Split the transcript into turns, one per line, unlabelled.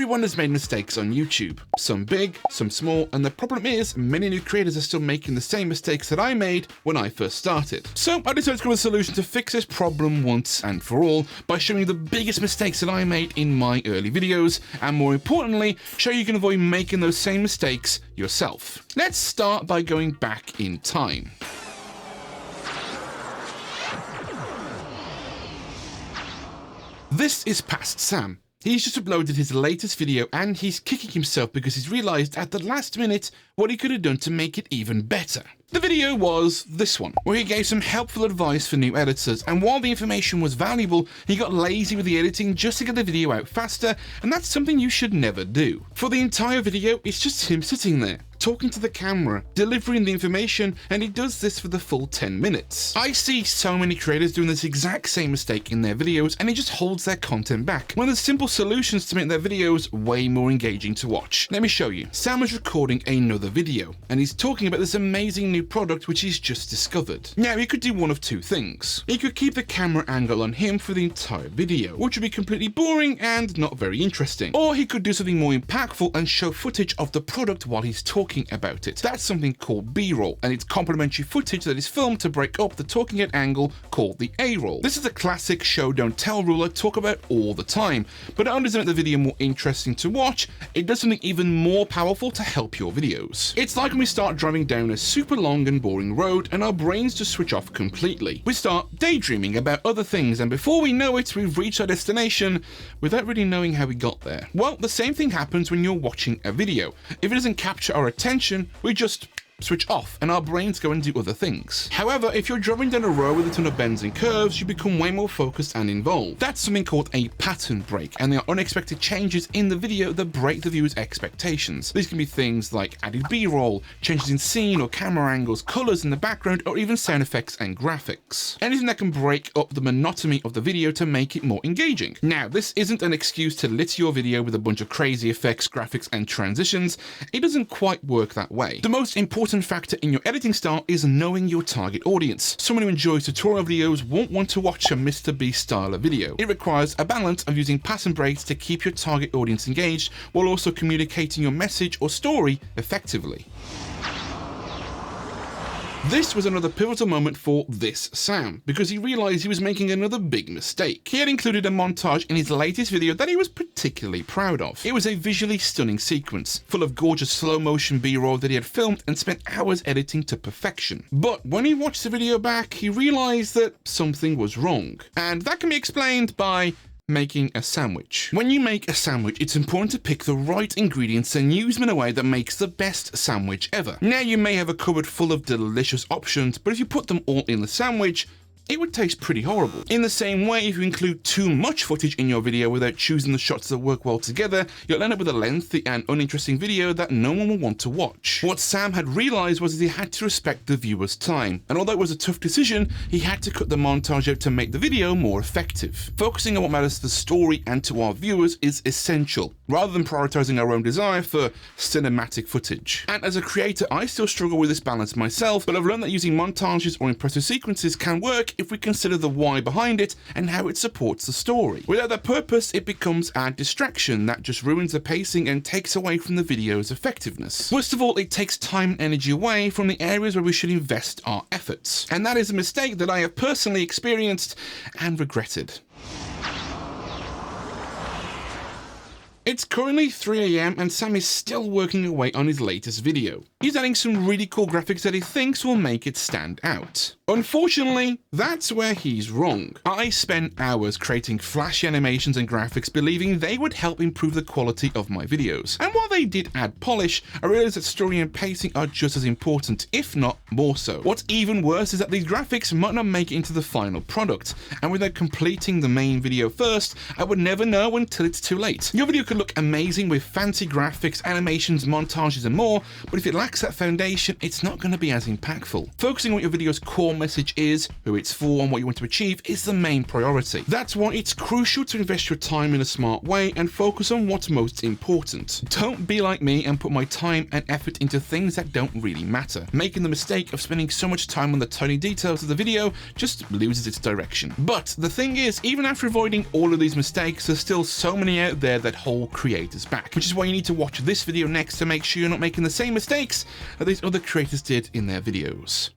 Everyone has made mistakes on YouTube, some big, some small, and the problem is many new creators are still making the same mistakes that I made when I first started. So I decided to come with a solution to fix this problem once and for all by showing you the biggest mistakes that I made in my early videos, and more importantly, show you can avoid making those same mistakes yourself. Let's start by going back in time. This is Past Sam. He's just uploaded his latest video and he's kicking himself because he's realised at the last minute what he could have done to make it even better. The video was this one, where he gave some helpful advice for new editors, and while the information was valuable, he got lazy with the editing just to get the video out faster, and that's something you should never do. For the entire video, it's just him sitting there, talking to the camera, delivering the information, and he does this for the full 10 minutes. I see so many creators doing this exact same mistake in their videos, and it just holds their content back, when there's simple solutions to make their videos way more engaging to watch. Let me show you. Sam is recording another video, and he's talking about this amazing new product which he's just discovered. Now, he could do one of two things. He could keep the camera angle on him for the entire video, which would be completely boring and not very interesting. Or he could do something more impactful and show footage of the product while he's talking about it. That's something called B-roll, and it's complementary footage that is filmed to break up the talking head angle called the A-roll. This is a classic show don't tell rule I talk about all the time, but not only does it make the video more interesting to watch, it does something even more powerful to help your videos. It's like when we start driving down a super long and boring road and our brains just switch off completely. We start daydreaming about other things, and before we know it, we've reached our destination without really knowing how we got there. Well, the same thing happens when you're watching a video. If it doesn't capture our attention, we just switch off and our brains go and do other things. However, if you're driving down a road with a ton of bends and curves, you become way more focused and involved. That's something called a pattern break, and there are unexpected changes in the video that break the viewer's expectations. These can be things like added B-roll, changes in scene or camera angles, colors in the background, or even sound effects and graphics. Anything that can break up the monotony of the video to make it more engaging. Now, this isn't an excuse to litter your video with a bunch of crazy effects, graphics, and transitions. It doesn't quite work that way. The most important factor in your editing style is knowing your target audience. Someone who enjoys tutorial videos won't want to watch a Mr. Beast style of video. It requires a balance of using pattern breaks to keep your target audience engaged while also communicating your message or story effectively. This was another pivotal moment for this Sam, because he realised he was making another big mistake. He had included a montage in his latest video that he was particularly proud of. It was a visually stunning sequence, full of gorgeous slow motion B-roll that he had filmed and spent hours editing to perfection. But when he watched the video back, he realised that something was wrong. And that can be explained by making a sandwich. When you make a sandwich, it's important to pick the right ingredients and use them in a way that makes the best sandwich ever. Now, you may have a cupboard full of delicious options, but if you put them all in the sandwich, it would taste pretty horrible. In the same way, if you include too much footage in your video without choosing the shots that work well together, you'll end up with a lengthy and uninteresting video that no one will want to watch. What Sam had realised was that he had to respect the viewer's time, and although it was a tough decision, he had to cut the montage out to make the video more effective. Focusing on what matters to the story and to our viewers is essential, rather than prioritising our own desire for cinematic footage. And as a creator, I still struggle with this balance myself, but I've learned that using montages or impressive sequences can work if we consider the why behind it and how it supports the story. Without that purpose, it becomes a distraction that just ruins the pacing and takes away from the video's effectiveness. Worst of all, it takes time and energy away from the areas where we should invest our efforts. And that is a mistake that I have personally experienced and regretted. It's currently 3 AM and Sam is still working away on his latest video. He's adding some really cool graphics that he thinks will make it stand out. Unfortunately, that's where he's wrong. I spent hours creating flashy animations and graphics believing they would help improve the quality of my videos. And while they did add polish, I realized that story and pacing are just as important, if not more so. What's even worse is that these graphics might not make it into the final product, and without completing the main video first, I would never know until it's too late. Your video could look amazing with fancy graphics, animations, montages and more, but if it lacks that foundation, it's not going to be as impactful. Focusing on what your video's core message is, who it's for, and what you want to achieve is the main priority. That's why it's crucial to invest your time in a smart way and focus on what's most important. Don't be like me and put my time and effort into things that don't really matter. Making the mistake of spending so much time on the tiny details of the video just loses its direction. But the thing is, even after avoiding all of these mistakes, there's still so many out there that hold creators back, which is why you need to watch this video next to make sure you're not making the same mistakes that these other creators did in their videos.